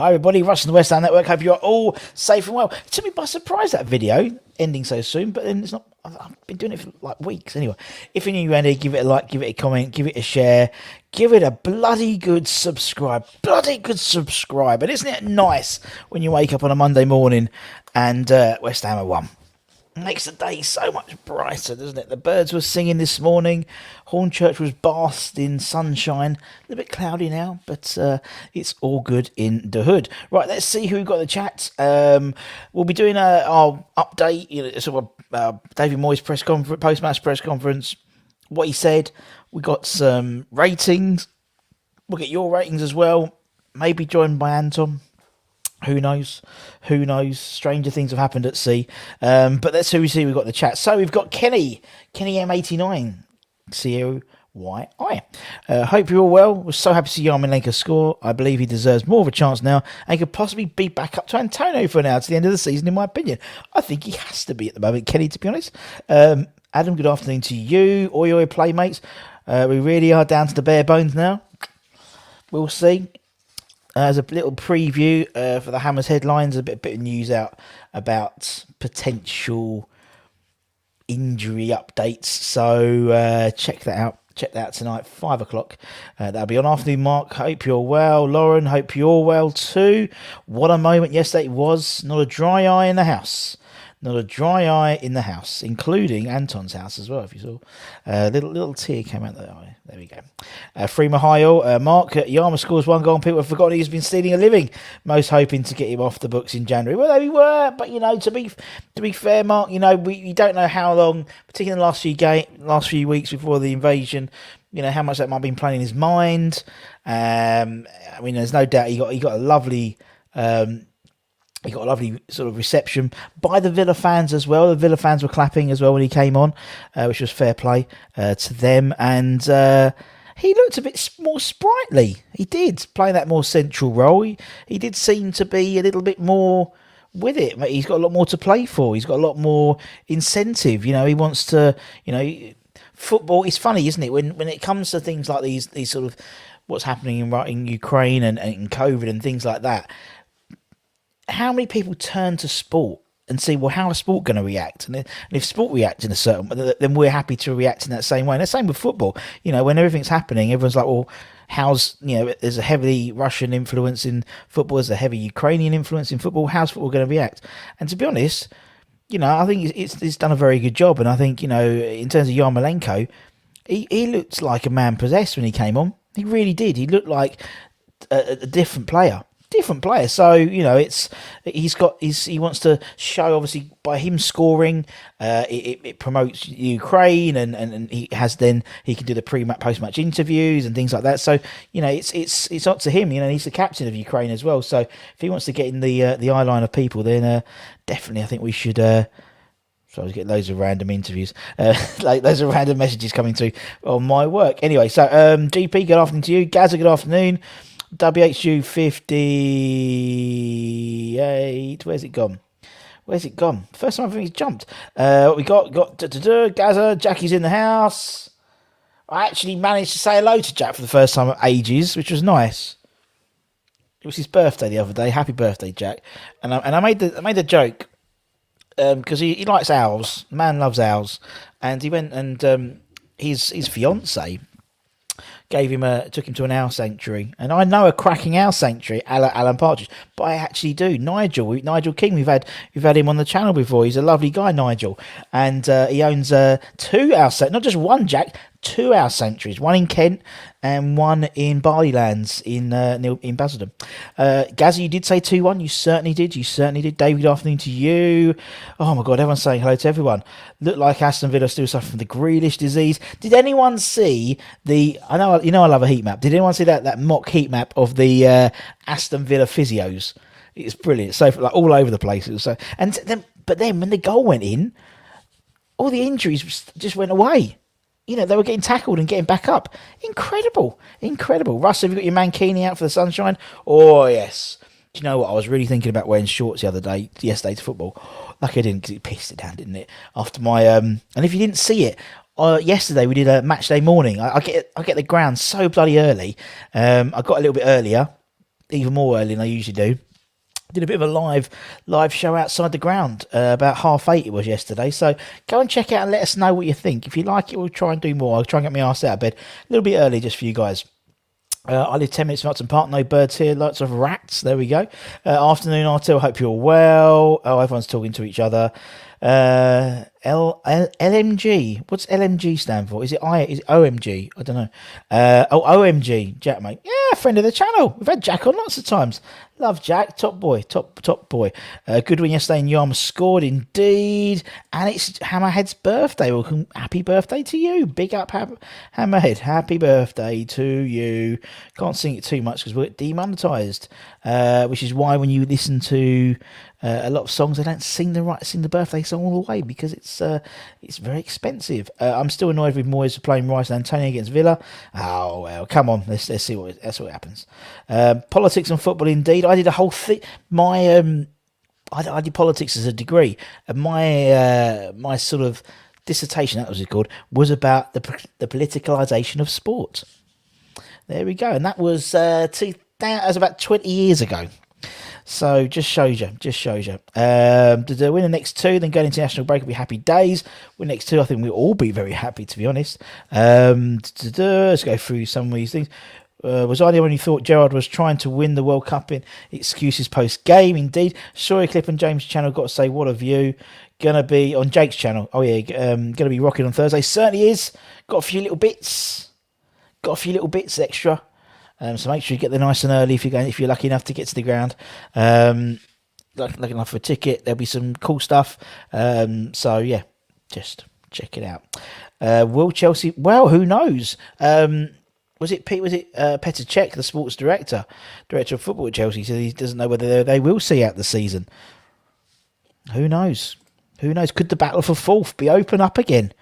Hi everybody, Russ from the West Ham Network. Hope you're all safe and well. It took me by surprise, that video ending so soon, but then it's not. I've been doing it for like weeks anyway. If you're new, Andy, give it a like, give it a comment, give it a share, give it a bloody good subscribe. Bloody good subscribe. And isn't it nice when you wake up on a Monday morning and West Ham have won? Makes the day so much brighter, doesn't it? The birds were singing this morning. Hornchurch was bathed in sunshine. A little bit cloudy now, but it's all good in the hood. Right, let's see who we've got in the chat. We'll be doing our update, sort of David Moyes press conference, post-match press conference. What he said. We got some ratings. We'll get your ratings as well. Maybe joined by Anton. Who knows? Who knows? Stranger things have happened at sea. But that's who we see we've got in the chat. So we've got Kenny M89. C-O-Y-I. Hope you're all well. We're so happy to see Yarmolenko score. I believe he deserves more of a chance now and could possibly be back up to Antonio for now to the end of the season, in my opinion. I think he has to be at the moment, Kenny, to be honest. Adam, good afternoon to you, all your playmates. We really are down to the bare bones now. We'll see. As a little preview for the Hammers headlines, a bit of news out about potential injury updates. So check that out. Check that out tonight, 5 o'clock. That'll be on afternoon mark. Hope you're well. Lauren, hope you're well too. What a moment yesterday it was. Not a dry eye in the house. Not a dry eye in the house, including Anton's house as well, if you saw. Little tear came out the eye. There we go. Free Mahio, Mark, Yarma scores 1 goal and people have forgotten he's been stealing a living. Most hoping to get him off the books in January. Well, they were, but, to be fair, Mark, we don't know how long, particularly in the last few weeks before the invasion, how much that might have been playing in his mind. There's no doubt he got a lovely... He got a lovely sort of reception by the Villa fans as well. The Villa fans were clapping as well when he came on, which was fair play to them. And he looked a bit more sprightly. He did, playing that more central role. He did seem to be a little bit more with it. He's got a lot more to play for. He's got a lot more incentive. He wants to, football. It's funny, isn't it? When it comes to things like these sort of what's happening in Ukraine and COVID and things like that, how many people turn to sport and see, well, how is sport going to react? And if sport reacts in a certain way, then we're happy to react in that same way. And the same with football. When everything's happening, everyone's like, well, there's a heavy Russian influence in football, there's a heavy Ukrainian influence in football. How's football going to react? And to be honest, I think it's done a very good job. And I think, in terms of Yarmolenko, he looked like a man possessed when he came on. He really did. He looked like a different player. So he wants to show, obviously, by him scoring, it promotes Ukraine, and he can do the post-match interviews and things like that. So it's up to him. He's the captain of Ukraine as well. So if he wants to get in the eye line of people, then definitely I think we should. So I was getting loads of random interviews, loads of random messages coming through on my work. Anyway, so GP, good afternoon to you. Gaza, good afternoon. WHU 58. Where's it gone? First time I think he's jumped. We got Gaza. Jackie's in the house. I actually managed to say hello to Jack for the first time in ages, which was nice. It was his birthday the other day. Happy birthday, Jack! And I made the joke because he likes owls. The man loves owls, and he went and his fiance took him to an owl sanctuary, and I know a cracking owl sanctuary, Alan Partridge, but I actually do. Nigel King, we've had him on the channel before. He's a lovely guy, Nigel, and he owns 2 owl sanctuaries, not just one, Jack, 2 owl sanctuaries, one in Kent and one in Barleylands in Basildon. Gazzy, you did say 2-1. You certainly did. David, good afternoon to you. Oh my God, everyone's saying hello to everyone. Look like Aston Villa still suffering from the Grealish disease. Did anyone see I love a heat map. Did anyone see that mock heat map of the Aston Villa physios? It's brilliant. So like all over the place. But then when the goal went in, all the injuries just went away. They were getting tackled and getting back up. Incredible. Russ, have you got your Mankini out for the sunshine? Oh, yes. Do you know what? I was really thinking about wearing shorts yesterday to football. Lucky I didn't, because it pissed it down, didn't it? After my... and if you didn't see it, yesterday we did a match day morning. I get the ground so bloody early. I got a little bit earlier. even more early than I usually do. Did a bit of a live show outside the ground, about 8:30 it was yesterday. So go and check it out and let us know what you think. If you like it, we'll try and do more. I'll try and get my arse out of bed a little bit early just for you guys. I live 10 minutes from Upton Park, no birds here, lots of rats. There we go. Afternoon, Artil, hope you're well. Oh, everyone's talking to each other. LMG. What's LMG stand for? Is it OMG? I don't know. OMG, Jack, mate. Yeah, friend of the channel. We've had Jack on lots of times. Love Jack, top boy. Good win yesterday in Yarmouth, scored indeed, and it's Hammerhead's birthday. Welcome, happy birthday to you. Big up, Hammerhead. Happy birthday to you. Can't sing it too much because we're demonetized, which is why when you listen to a lot of songs, they don't sing the birthday song all the way because it's very expensive. I'm still annoyed with Moyes playing Rice and Antonio against Villa. Oh well, come on, let's see what happens. Politics and football, indeed. I did a whole thing. I did politics as a degree, and my sort of dissertation, that was it called, was about the politicalisation of sport. There we go, and that was that was about 20 years ago. So just shows you. To win the next two, then go into international break will be happy days. Win the next two, I think we'll all be very happy, to be honest. Let's go through some of these things. Was I the one who thought Gerrard was trying to win the World Cup in excuses post-game? Indeed. Sorry, Clip and James' channel, got to say, what a view. Gonna be on Jake's channel. Oh, yeah, gonna be rocking on Thursday. Certainly is. Got a few little bits extra. So make sure you get there nice and early if you're lucky enough to get to the ground. Lucky enough for a ticket. There'll be some cool stuff. So, yeah, just check it out. Will Chelsea... Well, who knows? Was it Petr Cech, the sports director of football at Chelsea, said he doesn't know whether they will see out the season. Who knows? Could the battle for fourth be open up again?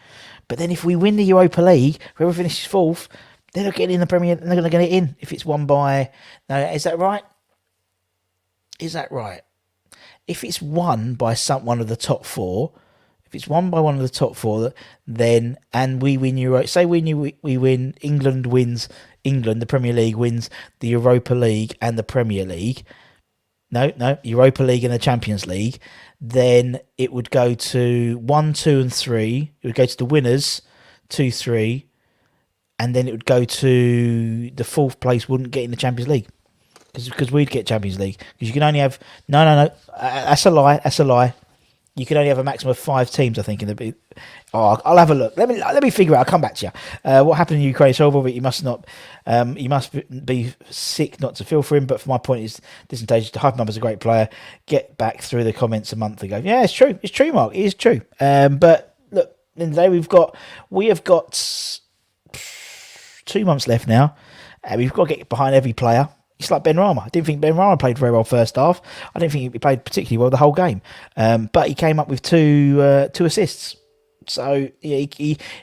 But then if we win the Europa League, whoever finishes fourth, they're not getting in the Premier. They're going to get it in if it's won by. No, is that right? If it's won by one of the top four. If it's won by one of the top four, then and we win Euro, say we win, England wins, the Premier League wins the Europa League and the Premier League. No, Europa League and the Champions League. Then it would go to 1, 2, and 3. It would go to the winners, 2, 3, and then it would go to the fourth place. Wouldn't get in the Champions League because we'd get Champions League because you can only have no. That's a lie. You can only have a maximum of 5 teams, I think. I'll have a look. Let me figure it out. I'll come back to you. What happened in Ukraine is horrible, but you must be sick not to feel for him. But for my point is, this stage, the Hypermum's a great player. Get back through the comments a month ago. Yeah, it's true. It's true, Mark. It is true. But look, in the day we have got 2 months left now. We've got to get behind every player. It's like Ben Rama. I didn't think Ben Rama played very well first half. I didn't think he played particularly well the whole game. But he came up with two assists. So yeah,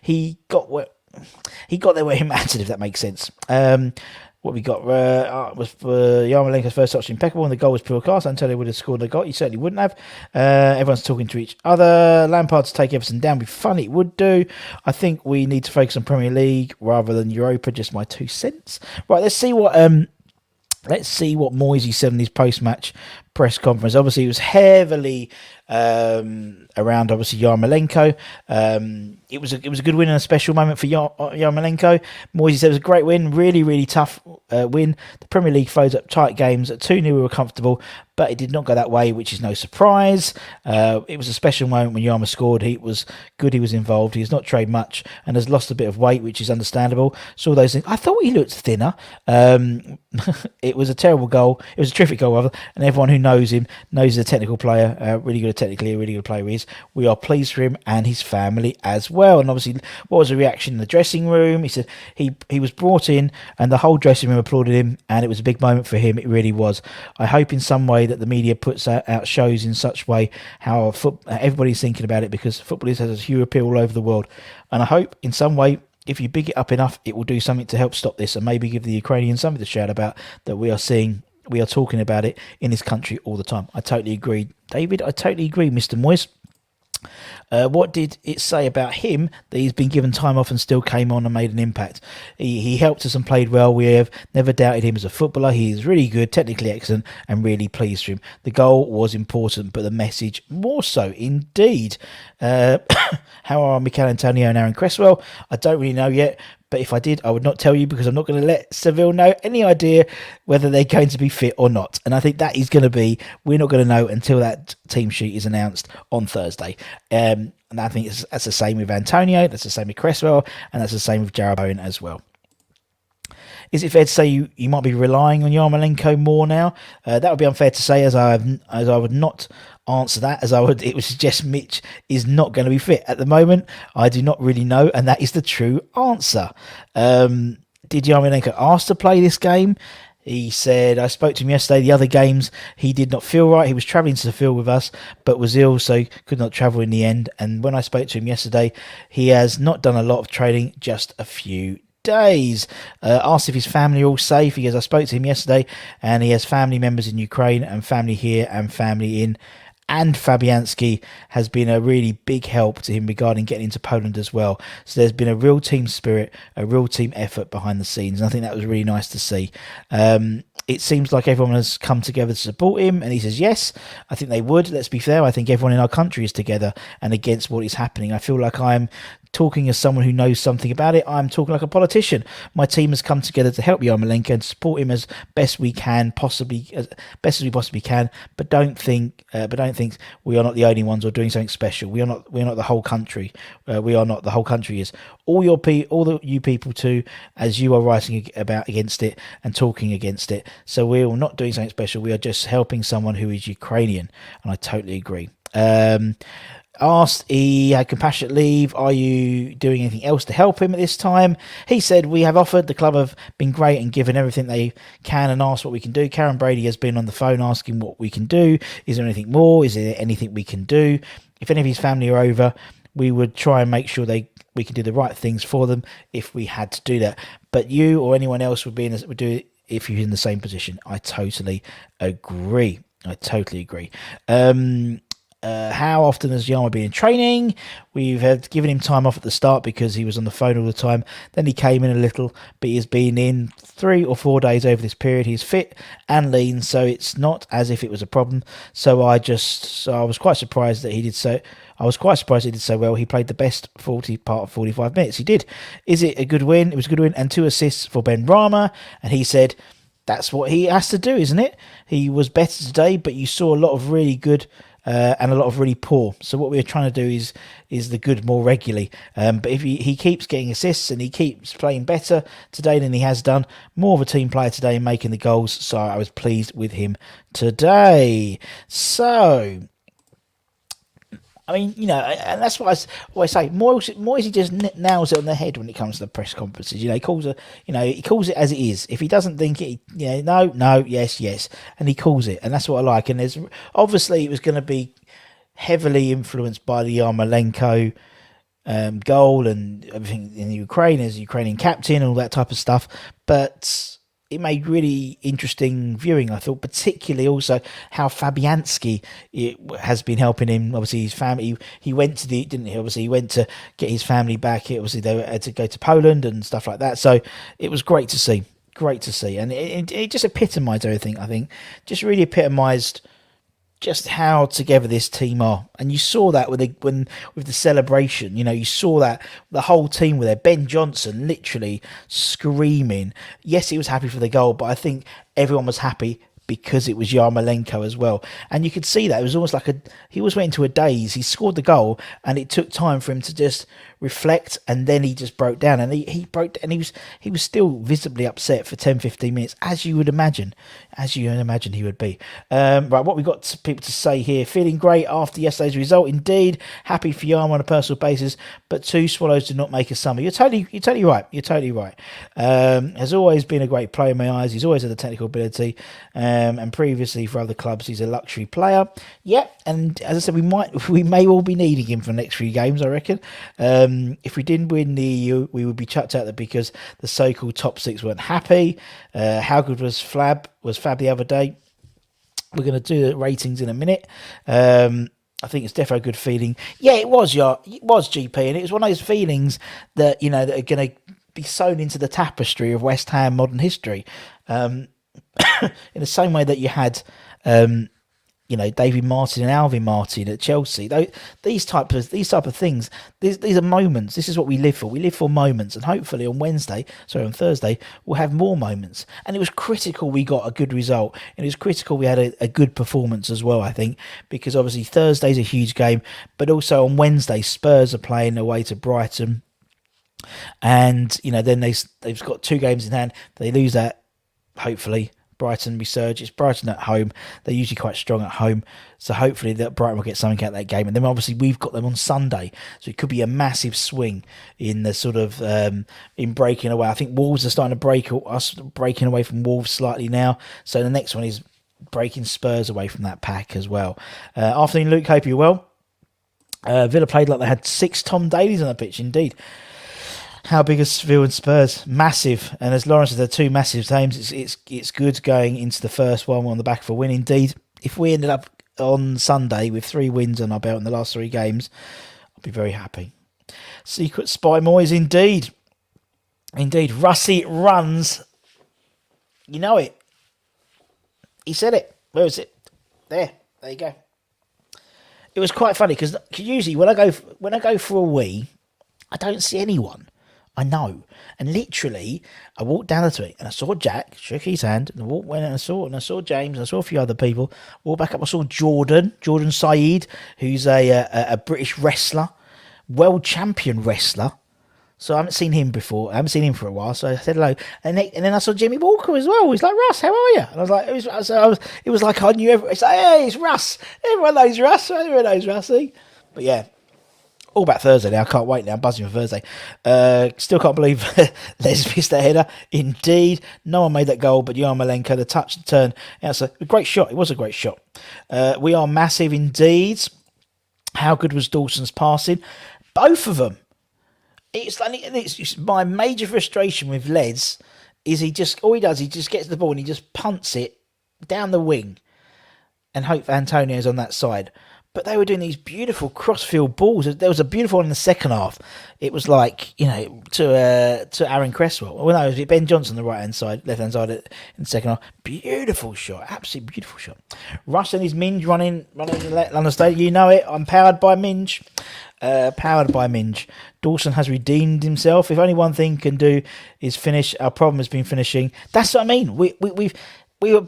he got there where he mattered, if that makes sense. What we got was Yarmolenko's first touch impeccable, and the goal was pure class. Antonio would have scored the goal. He certainly wouldn't have. Everyone's talking to each other. Lampard to take Everton down would be fun. It would do. I think we need to focus on Premier League rather than Europa. Just my 2 cents. Right, let's see what Moisey said in his post-match press conference. Obviously, it was heavily around, obviously, Yarmolenko. It was a good win and a special moment for Yarmolenko. Moisey said it was a great win, really, really tough win. The Premier League flows up tight games. At 2-0, we were comfortable, but it did not go that way, which is no surprise. It was a special moment when Yarmo scored. He was good. He was involved. He has not trained much and has lost a bit of weight, which is understandable. So all those things. I thought he looked thinner. It was a terrible goal. It was a terrific goal, rather, and everyone who knows him knows he's a technical player, really good technically, a really good player he is. We are pleased for him and his family as well. And obviously, what was the reaction in the dressing room? He said he was brought in and the whole dressing room applauded him, and it was a big moment for him. It really was. I hope in some way that the media puts out shows in such way how everybody's thinking about it, because football has a huge appeal all over the world. And I hope in some way, if you big it up enough, it will do something to help stop this and maybe give the Ukrainians something to shout about, that we are talking about it in this country all the time. I totally agree, David. I totally agree, Mr. Moyes. What did it say about him that he's been given time off and still came on and made an impact? He helped us and played well. We have never doubted him as a footballer. He is really good, technically excellent, and really pleased for him. The goal was important, but the message more so. Indeed. How are Mikel Antonio and Aaron Cresswell? I don't really know yet. But if I did, I would not tell you because I'm not going to let Seville know any idea whether they're going to be fit or not. And I think that is going to be, we're not going to know until that team sheet is announced on Thursday. And I think that's the same with Antonio, that's the same with Cresswell, and that's the same with Jarrod Bowen as well. Is it fair to say you might be relying on Yarmolenko more now? That would be unfair to say, as I would not answer that, it would suggest Mitch is not going to be fit at the moment. I do not really know, and that is the true answer. Did Yarmolenko ask to play this game? He said, I spoke to him yesterday. The other games, he did not feel right. He was travelling to Seville with us, but was ill, so could not travel in the end. And when I spoke to him yesterday, he has not done a lot of training, just a few days. Asked if his family are all safe. He goes, I spoke to him yesterday, and he has family members in Ukraine and family here and family in. And Fabianski has been a really big help to him regarding getting into Poland as well. So there's been a real team spirit, a real team effort behind the scenes. And I think that was really nice to see. It seems like everyone has come together to support him. And he says, yes, I think they would. Let's be fair. I think everyone in our country is together and against what is happening. I feel like I'm talking as someone who knows something about it. I'm talking like a politician. My team has come together to help Yarmolenko and support him as best we can, as best as we possibly can. But don't think we are not the only ones or doing something special. We are not the whole country. We are not the whole country is. All you people too, as you are writing about against it and talking against it. So we're not doing something special. We are just helping someone who is Ukrainian, and I totally agree. Asked he had compassionate leave, are you doing anything else to help him at this time? He said, we have offered, the club have been great and given everything they can and asked what we can do. Karen Brady has been on the phone asking what we can do. Is there anything more? Is there anything we can do? If any of his family are over, we would try and make sure we can do the right things for them if we had to do that. But you or anyone else would do it if you're in the same position. I totally agree. How often has Yarmo been in training? We've had given him time off at the start because he was on the phone all the time. Then he came in a little, but he's been in 3 or 4 days over this period. He's fit and lean, so it's not as if it was a problem. So I was quite surprised that he did so. I was quite surprised he did so well. He played the best part of 45 minutes. He did. Is it a good win? It was a good win. And 2 assists for Ben Rama. And he said, that's what he has to do, isn't it? He was better today, but you saw a lot of really good and a lot of really poor. So what we're trying to do is the good more regularly. But if he keeps getting assists and he keeps playing better today than he has done, more of a team player today and making the goals. So I was pleased with him today. So, I mean, and that's what I always say. Moisey just nails it on the head when it comes to the press conferences. He calls it as it is. If he doesn't think it, no, yes, and he calls it, and that's what I like. And there's obviously it was going to be heavily influenced by the Yarmolenko goal and everything in Ukraine as Ukrainian captain and all that type of stuff, but it made really interesting viewing, I thought, particularly also how Fabianski has been helping him. Obviously, his family, he went to didn't he? Obviously, he went to get his family back. Obviously, they had to go to Poland and stuff like that. So it was great to see. And it just epitomised everything, I think. Just really epitomised just how together this team are, and you saw that with the celebration. You saw that the whole team were there. Ben Johnson literally screaming. Yes, he was happy for the goal, but I think everyone was happy because it was Yarmolenko as well. And you could see that it was almost like he went into a daze. He scored the goal, and it took time for him to just reflect, and then he just broke down, and he broke, and he was still visibly upset for 10-15 minutes, as you would imagine he would be. Right, what we got people to say here: feeling great after yesterday's result, indeed. Happy for Yarmo on a personal basis, but 2 swallows do not make a summer. You're totally right. Has always been a great player in my eyes. He's always had the technical ability, and previously for other clubs he's a luxury player. Yeah, and as I said, we may all be needing him for the next few games, I reckon. If we didn't win the EU, we would be chucked out there because the so-called top 6 weren't happy. How good was Fab the other day? We're going to do the ratings in a minute. I think it's definitely a good feeling. Yeah, it was, it was GP, and it was one of those feelings that that are going to be sewn into the tapestry of West Ham modern history, in the same way that you had, David Martin and Alvin Martin at Chelsea. These type of things. These are moments. This is what we live for. We live for moments, and hopefully on Thursday, we'll have more moments. And it was critical we got a good result, and it was critical we had a good performance as well. I think because obviously Thursday's a huge game, but also on Wednesday Spurs are playing away to Brighton, and then they've got 2 games in hand. They lose that, hopefully. Brighton resurge. It's Brighton at home. They're usually quite strong at home. So hopefully that Brighton will get something out of that game. And then obviously we've got them on Sunday. So it could be a massive swing in the sort of in breaking away. I think Wolves are starting to breaking away from Wolves slightly now. So the next one is breaking Spurs away from that pack as well. Afternoon, Luke. Hope you're well. Villa played like they had 6 Tom Davies on the pitch, indeed. How big is Seville and Spurs? Massive. And as Lawrence said, they're 2 massive teams. It's good going into the first one on the back of a win. Indeed, if we ended up on Sunday with 3 wins on our belt in the last 3 games, I'd be very happy. Secret Spy Moyes, indeed. Indeed. Russie runs. You know it. He said it. Where is it? There you go. It was quite funny because usually when I go for a wee, I don't see anyone. I know. And literally, I walked down the street and I saw Jack, shook his hand, and I walked and I saw James, and I saw a few other people. Walked back up, I saw Jordan Saeed, who's a British wrestler, world champion wrestler. So I haven't seen him before. I haven't seen him for a while. So I said hello, and then I saw Jimmy Walker as well. He's like, Russ, how are you? And I was like, it was like I knew everyone. It's like, hey, it's Russ. Everyone knows Russ. Everyone knows Russie. But yeah. All about Thursday now. I can't wait now. I'm buzzing for Thursday. Still can't believe Les missed that header. Indeed. No one made that goal, but Yarmolenko, the touch, the turn. It's a great shot. It was a great shot. We are massive indeed. How good was Dawson's passing? Both of them. It's my major frustration with Les is he just gets the ball and he just punts it down the wing and hope Antonio's on that side. But they were doing these beautiful cross-field balls. There was a beautiful one in the second half. It was like, to Aaron Cresswell. Well, no, it was Ben Johnson, the right-hand side, left-hand side in the second half. Beautiful shot. Absolutely beautiful shot. Russ and his Minge running the London Stadium. You know it. I'm powered by Minge. Dawson has redeemed himself. If only one thing can do is finish. Our problem has been finishing. That's what I mean. We were.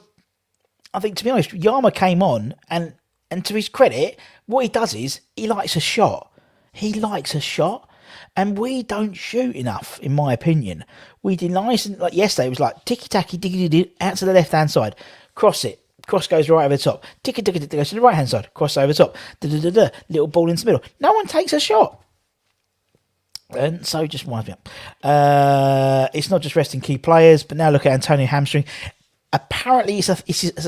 I think, to be honest, Yarma came on and to his credit, what he does is he likes a shot. And we don't shoot enough, in my opinion. We did nice, like yesterday, it was like ticky-tacky, diggy out to the left-hand side. Cross it. Cross goes right over the top. Ticky-tacky, goes to the right-hand side. Cross over the top. Little ball into the middle. No one takes a shot. And so it just winds me up. It's not just resting key players, but now look at Antonio hamstring. Apparently, it's a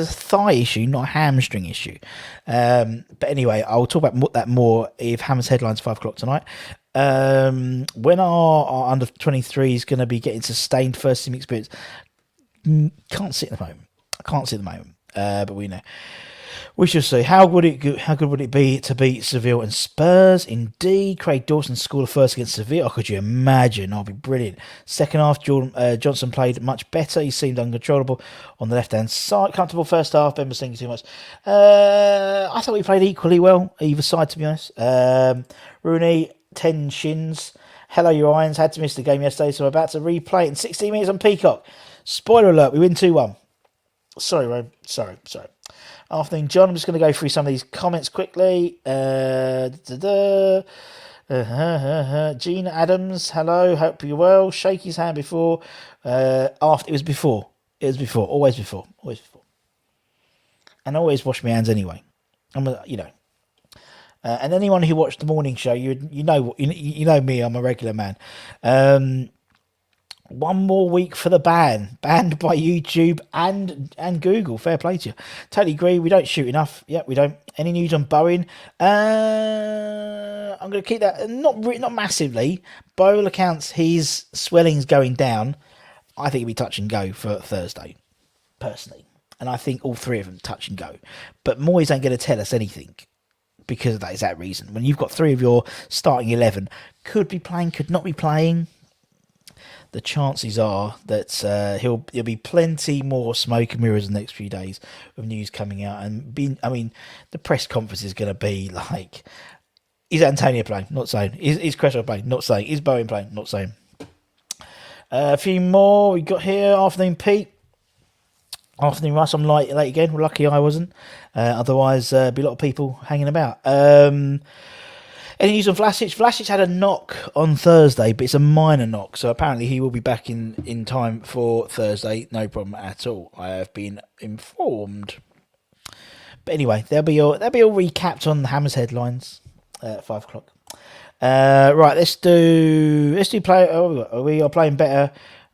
thigh issue, not a hamstring issue. But anyway, I'll talk about that more if Hammer's headlines 5 o'clock tonight. When our under 23 is going to be getting sustained first team experience, can't see at the moment. But we know. We shall see. How good would it be to beat Seville and Spurs? Indeed. Craig Dawson scored the first against Seville. Oh, could you imagine? That'd be brilliant. Second half, Johnson played much better. He seemed uncontrollable on the left-hand side. Comfortable first half. Ben was thinking too much. I thought we played equally well, either side, to be honest. Rooney, 10 shins. Hello, your irons. Had to miss the game yesterday, so I'm about to replay it in 16 minutes on Peacock. Spoiler alert, we win 2-1. Sorry, Rome. Sorry. Afternoon, John. I'm just going to go through some of these comments quickly. Gina Adams, hello. Hope you're well. Shake his hand before. After. It was before. Always before. And always wash my hands anyway. And anyone who watched the morning show, you know me. I'm a regular man. One more week for the banned by YouTube and Google. Fair play to you. Totally agree. We don't shoot enough. Yeah, we don't. Any news on Bowen? I'm going to keep that not massively. By all accounts, his swelling's going down. I think it'll be touch and go for Thursday, personally. And I think all 3 of them touch and go. But Moyes ain't going to tell us anything because of that exact reason. When you've got 3 of your starting 11 could be playing, could not be playing, the chances are that there'll be plenty more smoke and mirrors in the next few days of news coming out. And the press conference is going to be like, is Antonio playing? Not saying. Is Cresswell playing? Not saying. Is Bowen playing? Not saying. A few more we got here. Afternoon Pete. Afternoon Russ. I'm late again. We're lucky I wasn't. Otherwise, there'd be a lot of people hanging about. Any news on Vlasic? Vlasic had a knock on Thursday, but it's a minor knock, so apparently he will be back in time for Thursday. No problem at all. I have been informed. But anyway, they'll be all recapped on the Hammers headlines at 5 o'clock. Right, let's do play. Oh, we are playing better.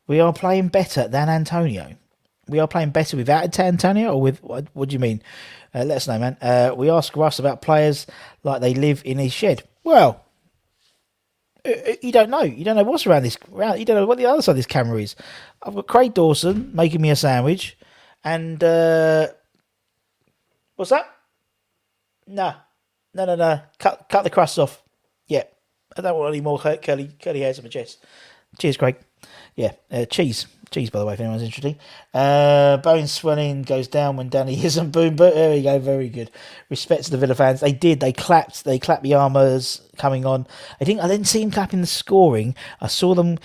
We are playing better than Antonio. We are playing better without Antonio, or with what do you mean? Let us know, man. We ask Russ about players like they live in his shed. Well, you don't know. You don't know what's around this. You don't know what the other side of this camera is. I've got Craig Dawson making me a sandwich, and what's that? No. Cut the crust off. Yeah, I don't want any more curly hairs on my chest. Cheers, Craig. Yeah, cheese. Cheese, by the way, if anyone's interested. Bone swelling goes down when Danny isn't. Boom, but there we go. Very good. Respect to the Villa fans. They did. They clapped. They clapped the armours coming on. I didn't see him clapping the scoring. I saw them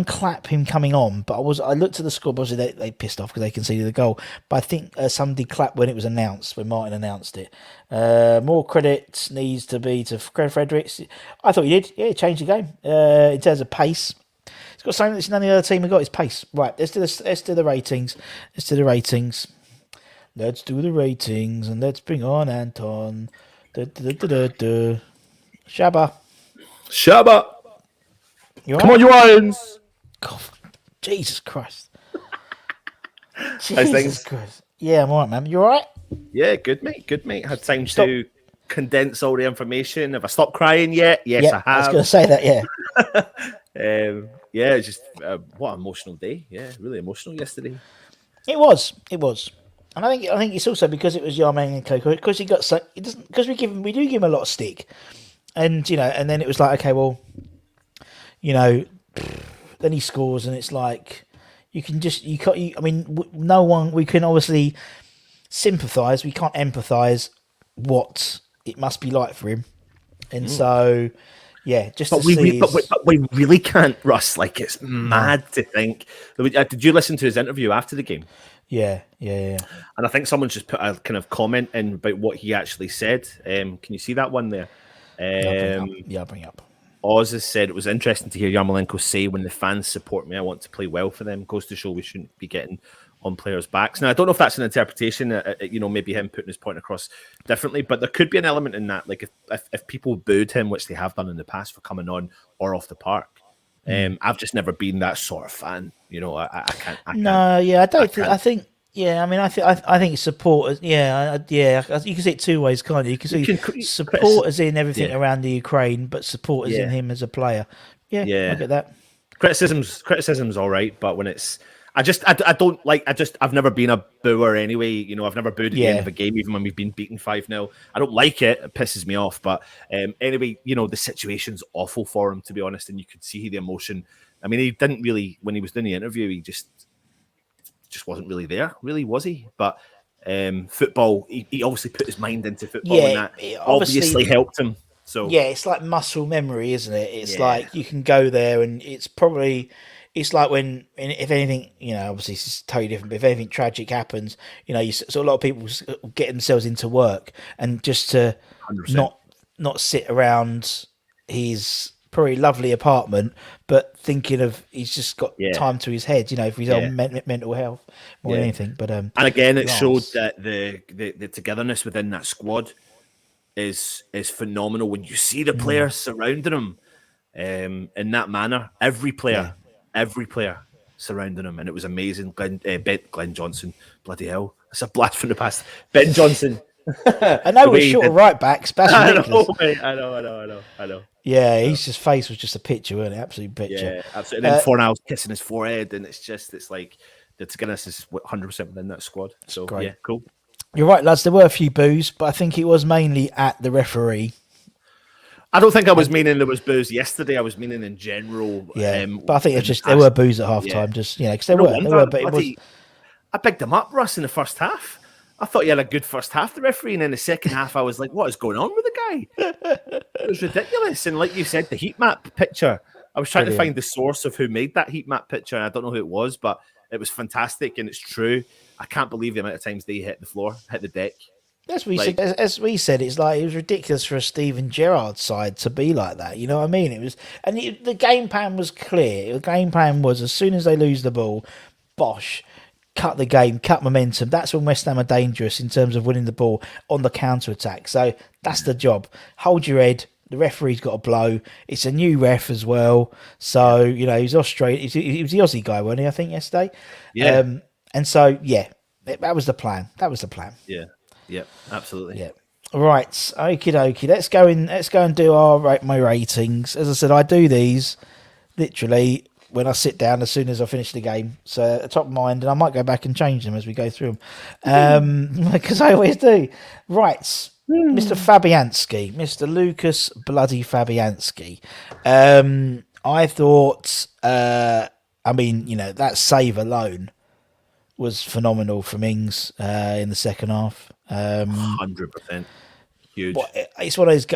clap him coming on. But I looked at the score. Obviously, they pissed off because they conceded the goal. But I think some did clap when it was announced. When Martin announced it. More credit needs to be to Fred Fredericks. I thought he did. Yeah, he changed the game in terms of pace. It's got something that none of the other team have got, is pace. Right, let's do the ratings. Let's do the ratings, and let's bring on Anton. Shabba. Come on, you Irons. God, Jesus Christ. How's things? Christ. Yeah, I'm all right, man. You all right? Yeah, good, mate. Had time to condense all the information. Have I stopped crying yet? Yes, I have. I was going to say that, yeah. Yeah, it's just what an emotional day. Yeah, really emotional yesterday. It was, and I think it's also because it was Yarmolenko, because we do give him a lot of stick, and and then it was like, okay, well, then he scores, and it's like no one, we can obviously sympathise, we can't empathise what it must be like for him, and so. Yeah, but we really can't, Russ. Like, it's mad to think. Did you listen to his interview after the game? Yeah. And I think someone's just put a kind of comment in about what he actually said. Can you see that one there? I'll bring up. Oz has said, it was interesting to hear Yarmolenko say, when the fans support me, I want to play well for them. Goes to show we shouldn't be getting on players' backs. Now, I don't know if that's an interpretation, maybe him putting his point across differently, but there could be an element in that, like if people booed him, which they have done in the past for coming on or off the park. I've just never been that sort of fan. I can't. I think support. Yeah. You can see it two ways, can't you? You can see support as in everything around the Ukraine, but support as in him as a player. Yeah, I get that. Criticism's all right, but when it's, I've never been a booer anyway. I've never booed at the end of a game, even when we've been beaten 5-0. I don't like it. It pisses me off. But anyway, the situation's awful for him, to be honest. And you could see the emotion. I mean, he didn't really, when he was doing the interview, he just wasn't really there, really, was he? But football, he obviously put his mind into football, and that obviously helped him. So yeah, it's like muscle memory, isn't it? It's like you can go there, and it's like when, if anything, obviously it's totally different, but if anything tragic happens, so a lot of people get themselves into work, and just to 100%. not sit around his probably lovely apartment, but thinking of, he's just got time to his head, for his own mental health more than anything. But and again, it showed that the togetherness within that squad is phenomenal. When you see the players surrounding him in that manner, every player surrounding him, and it was amazing. Glenn Johnson, bloody hell, that's a blast from the past. Ben Johnson. I know we're short of right backs. I know. Yeah, his face was just a picture, wasn't it? Absolute picture. Yeah, absolutely. And then Fornals kissing his forehead, and it's like the togetherness is 100% within that squad. So great. Yeah, cool. You're right, lads. There were a few boos, but I think it was mainly at the referee. I don't think I was meaning there was booze yesterday. I was meaning in general. Yeah, but I think it's In the just there were past. boos at half Yeah. time. Just because No there wonder. were, but it was. I picked him up, Russ, in the first half. I thought you had a good first half, the referee, and in the second half, I was like, "What is going on with the guy?" It was ridiculous. And like you said, the heat map picture. I was trying to find the source of who made that heat map picture, and I don't know who it was, but it was fantastic, and it's true. I can't believe the amount of times they hit the floor, hit the deck. As we said, it's like it was ridiculous for a Steven Gerrard side to be like that. You know what I mean? It was, and the game plan was clear. The game plan was as soon as they lose the ball, bosh, cut the game, cut momentum. That's when West Ham are dangerous in terms of winning the ball on the counter attack. So that's the job. Hold your head. The referee's got a blow. It's a new ref as well. So he's Australian. He was the Aussie guy, wasn't he? I think yesterday. Yeah. And so that was the plan. That was the plan. Yeah. Yeah, absolutely. Yeah. Right. Okie dokie. Let's go and do my ratings. As I said, I do these literally when I sit down as soon as I finish the game. So at the top of mind, and I might go back and change them as we go through them. Because I always do. Right. Mr. Fabianski. Mr. Lucas Bloody Fabianski. I thought that save alone was phenomenal from Ings in the second half. 100% huge. It's one of those.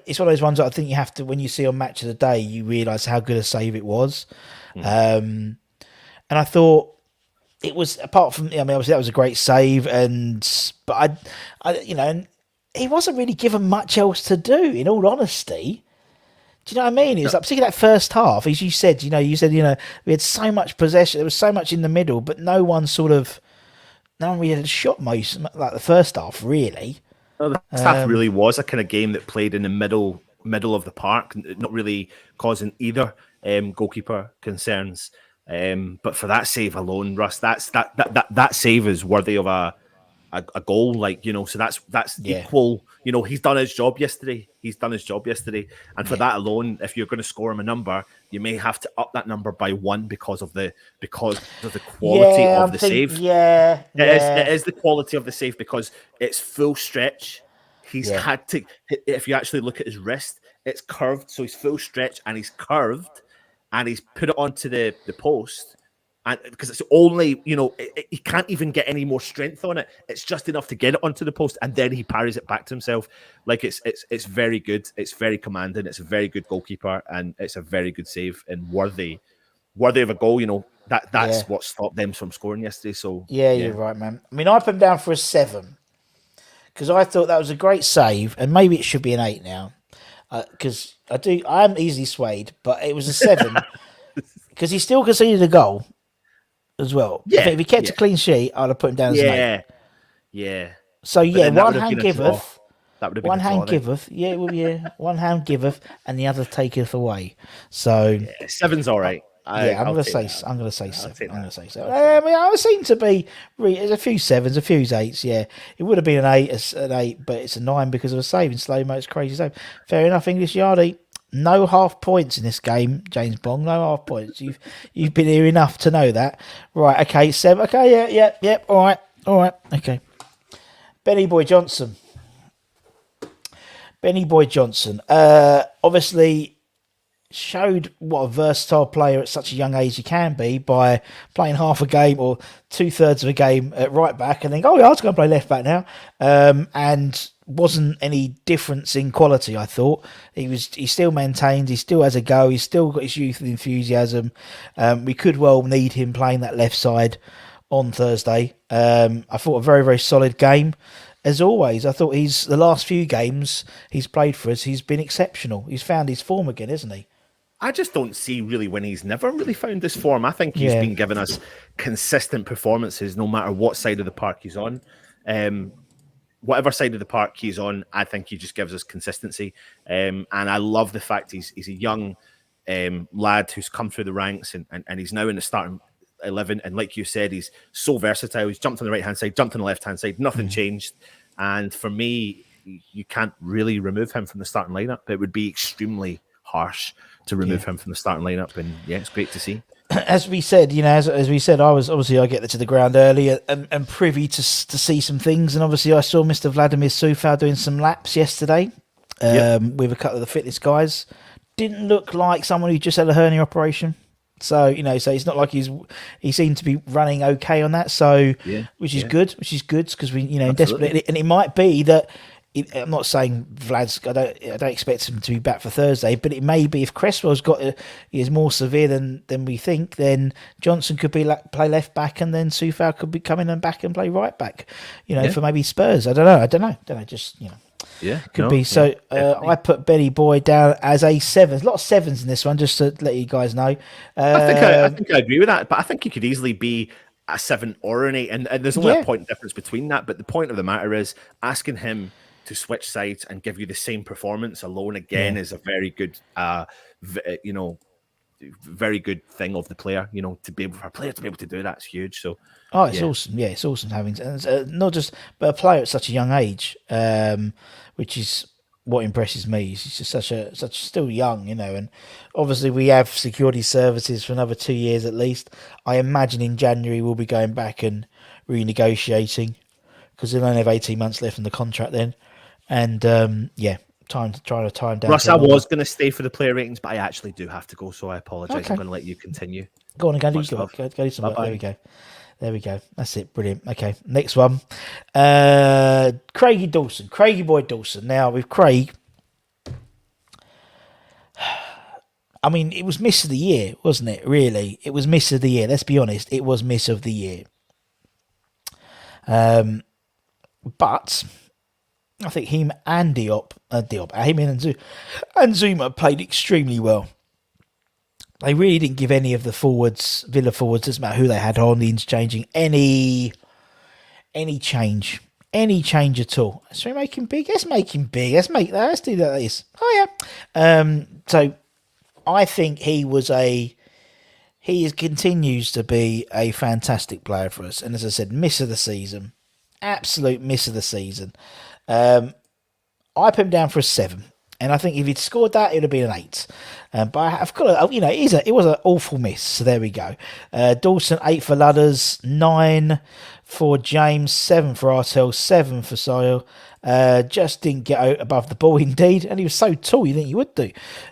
It's one of those ones that I think you have to, when you see on Match of the Day, you realise how good a save it was. And I thought it was, apart from, obviously that was a great save, but he wasn't really given much else to do. In all honesty, do you know what I mean? It was like, particularly that first half, as you said. We had so much possession. There was so much in the middle, but no one really had a shot most, like the first half, really. Well, the first half really was a kind of game that played in the middle of the park, not really causing either goalkeeper concerns. But for that save alone, Russ, that save is worthy of a goal. So that's equal. He's done his job yesterday. And for that alone, if you're going to score him a number, you may have to up that number by 1 because of the quality of the save. It is the quality of the save, because it's full stretch. He's had to, if you actually look at his wrist, it's curved, so he's full stretch and he's curved, and he's put it onto the post. And because it's only, he can't even get any more strength on it. It's just enough to get it onto the post, and then he parries it back to himself. It's very good. It's very commanding. It's a very good goalkeeper, and it's a very good save and worthy of a goal. That's what stopped them from scoring yesterday. So you're right, man. I put him down for a 7 because I thought that was a great save, and maybe it should be an 8 now because I am easily swayed, but it was a 7 because he still conceded a goal as well. Yeah, if he kept a clean sheet, I'd have put him down as an 8. Yeah. So one hand giveth. That would have been one hand giveth. One hand giveth, and the other taketh away. So 7's all right. I'm going to say 7. I'm going to say 7. I seem to be. There's a few 7s, a few 8s. Yeah, it would have been an 8, but it's a 9 because of a save in slow mo. It's crazy save. Fair enough, English Yardie. No half points in this game, James Bong. No half points. You've been here enough to know that. Right, okay, 7. Okay, yeah. All right, okay. Benny Boy Johnson. Obviously showed what a versatile player at such a young age he can be by playing half a game or 2/3 of a game at right back and then I was going to play left back now. And wasn't any difference in quality, I thought. He still maintained, he still has a go, he's still got his youth and enthusiasm. We could well need him playing that left side on Thursday. I thought a very, very solid game. As always, I thought the last few games he's played for us, he's been exceptional. He's found his form again, isn't he? I just don't see really when he's never really found this form. I think he's been giving us consistent performances no matter what side of the park he's on. Whatever side of the park he's on, I think he just gives us consistency. And I love the fact he's a young lad who's come through the ranks and he's now in the starting 11. And like you said, he's so versatile. He's jumped on the right-hand side, jumped on the left-hand side. Nothing changed. And for me, you can't really remove him from the starting lineup. It would be extremely harsh to remove him from the starting lineup. And it's great to see. as we said, as we said, I get to the ground early and privy to see some things, and obviously I saw Mr. Vladimir Sufal doing some laps yesterday with a couple of the fitness guys. Didn't look like someone who just had a hernia operation, so so it's not like he seemed to be running okay on that. So which is good because we desperately, and it might be that. I'm not saying Vlad's. I don't expect him to be back for Thursday, but it may be if Cresswell's is more severe than we think. Then Johnson could play left back, and then Sufal could be coming and back and play right back. For maybe Spurs. I don't know. Just could be. So I put Benny Boy down as a 7. There's a lot of 7s in this one, just to let you guys know. I think I agree with that, but I think he could easily be a 7 or an 8, and there's only a point difference between that. But the point of the matter is asking him to switch sides and give you the same performance alone again is a very good, very good thing of the player. To be able for a player to be able to do that's huge. So, it's awesome. Yeah, it's awesome having not just but a player at such a young age, which is what impresses me. He's just such still young, and obviously we have security services for another 2 years at least. I imagine in January we'll be going back and renegotiating because they'll only have 18 months left in the contract then. And time to try to time down. Russ, I was going to stay for the player ratings, but I actually do have to go, so I apologise. Okay. I'm going to let you continue. Go on and go do some work. Go do some work. There we go. That's it. Brilliant. Okay, next one. Craigie Dawson. Craigie boy Dawson. Now with Craig, I mean, it was miss of the year, wasn't it? Really, it was miss of the year. Let's be honest. It was miss of the year. But I think him and Zuma played extremely well. They really didn't give any of the Villa forwards, doesn't matter who they had on, the interchanging, any change at all. So we make him big. Let's make him big. Let's do that. Oh yeah. So I think he continues to be a fantastic player for us. And as I said, miss of the season. Absolute miss of the season. I put him down for a 7, and I think if he'd scored that, it would have been an 8. But I've got to, it was an awful miss. So there we go. Dawson 8 for Ludders, 9 for James, 7 for Artel, 7 for Sile. Just didn't get out above the ball indeed, and he was so tall you think he would do.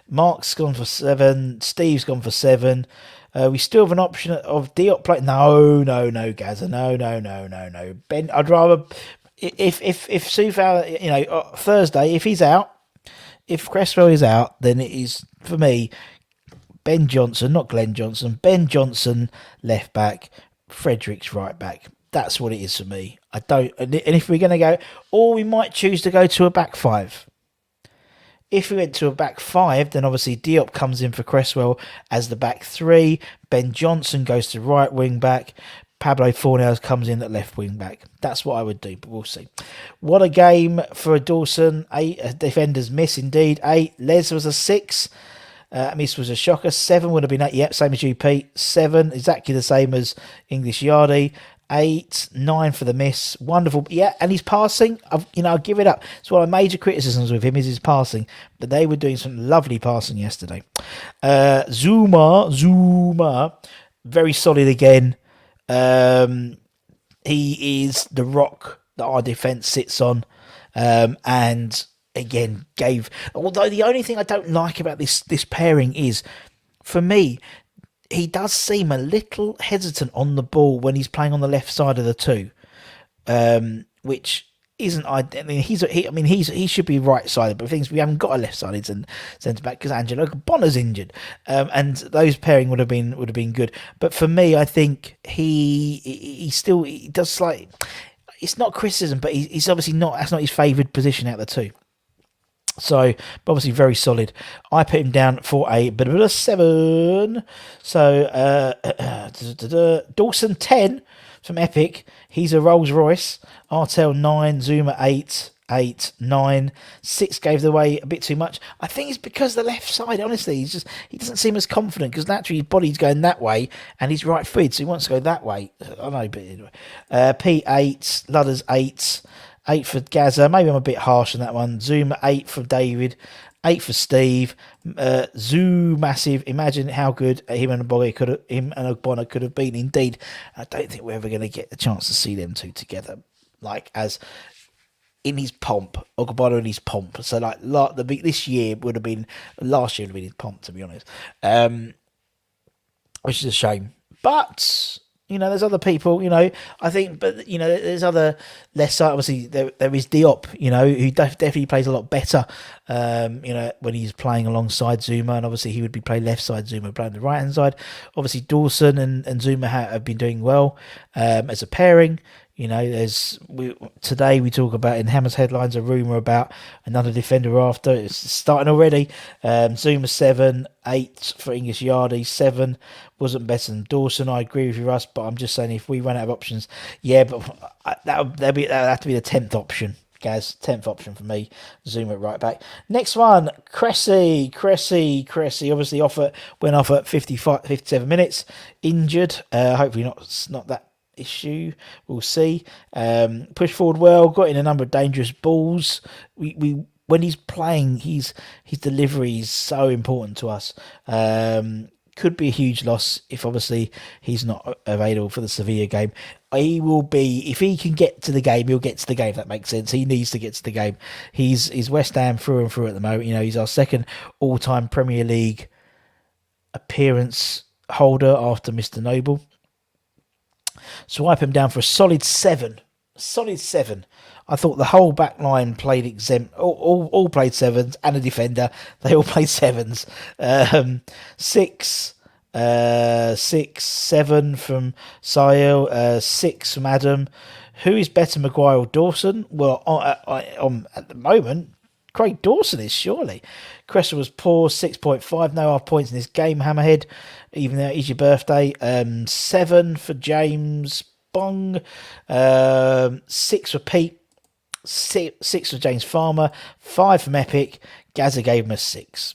Mark's gone for 7, Steve's gone for 7. We still have an option of Diop play. No, Gazza. No. Ben, I'd rather if Sufal, Thursday, if he's out, if Cresswell is out, then it is for me Ben Johnson, not Glenn Johnson. Ben Johnson left back, Fredericks right back. That's what it is for me. And if we're going to go, or we might choose to go to a back 5. If we went to a back 5, then obviously Diop comes in for Cresswell as the back 3. Ben Johnson goes to right wing back. Pablo Fornals comes in at left wing back. That's what I would do, but we'll see. What a game for Dawson. 8 defenders miss indeed. 8. Les was a 6. Miss was a shocker. 7 would have been 8. Yep, same as you, Pete. 7, exactly the same as English Yardie. 8, 9 for the miss. Wonderful. Yeah, and his passing, I'll give it up. It's one of my major criticisms with him is his passing. But they were doing some lovely passing yesterday. Zuma, very solid again. He is the rock that our defence sits on. And again, although the only thing I don't like about this pairing is, for me, he does seem a little hesitant on the ball when he's playing on the left side of the two, which isn't. I mean, he should be right sided, but things we haven't got a left sided centre back because Angelo Bonner's injured, and those pairing would have been good. But for me, I think he does slight. It's not criticism, but he's obviously not. That's not his favoured position out of the two. So, obviously, very solid. I put him down for a bit of a 7. So, Dawson 10 from Epic. He's a Rolls Royce. Artel 9. Zuma 8. 8, 9. 6 gave away a bit too much. I think it's because the left side, honestly, he doesn't seem as confident because naturally his body's going that way and he's right footed, so he wants to go that way. I know, but anyway. P 8. Ludders 8. 8 for Gaza. Maybe I'm a bit harsh on that one. Zuma 8 for David. 8 for Steve. Zoo massive. Imagine how good him and Ogbonna could have been. Indeed, I don't think we're ever going to get the chance to see them two together, like as in his pomp, Ogbonna in his pomp. So this year would have been, last year would have been his pomp, to be honest, which is a shame. But there's other people, I think, but there's other less. Obviously, there is Diop, who definitely plays a lot better, when he's playing alongside Zuma, and obviously he would be playing left side, Zuma playing the right hand side. Obviously, Dawson and Zuma have been doing well as a pairing. Today we talk about in Hammer's headlines a rumour about another defender after. It's starting already. Zuma 7, 8 for English Yardie, 7 wasn't better than Dawson. I agree with you, Russ, but I'm just saying if we run out of options, but that'll have to be the 10th option. Gaz, 10th option for me. Zuma right back. Next one, Cressy. Obviously went off at 57 minutes, injured. Hopefully not that issue. We'll see. Pushed forward well, got in a number of dangerous balls. We when he's playing, his delivery is so important to us. Could be a huge loss if obviously he's not available for the Sevilla game. He will be, if he can get to the game, he'll get to the game, if that makes sense. He needs to get to the game. He's West Ham through and through at the moment. He's our second all-time Premier League appearance holder after Mr. Noble. Swipe him down for a solid 7. I thought the whole back line played exempt. All played 7s, and a defender. They all played 7s. 6, 7 from Sahil. 6 from Adam. Who is better, Maguire or Dawson? Well, at the moment, Craig Dawson is surely. Cresswell was poor, 6.5. No half points in this game, Hammerhead. Even though it is your birthday. 7 for James Bong. 6 for Pete. 6 for James Farmer. 5 from Epic. Gazza gave him a 6.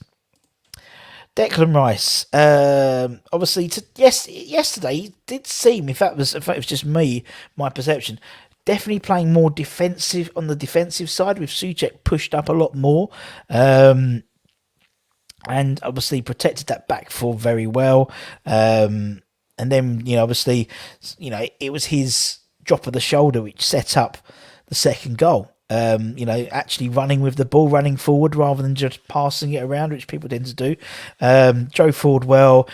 Declan Rice. Obviously, yesterday he did seem, if it was just me, my perception, definitely playing more defensive on the defensive side with Souček pushed up a lot more. And obviously protected that back four very well. And then, obviously, it was his drop of the shoulder which set up the second goal. Actually running with the ball, running forward rather than just passing it around, which people tend to do. Drove forward well,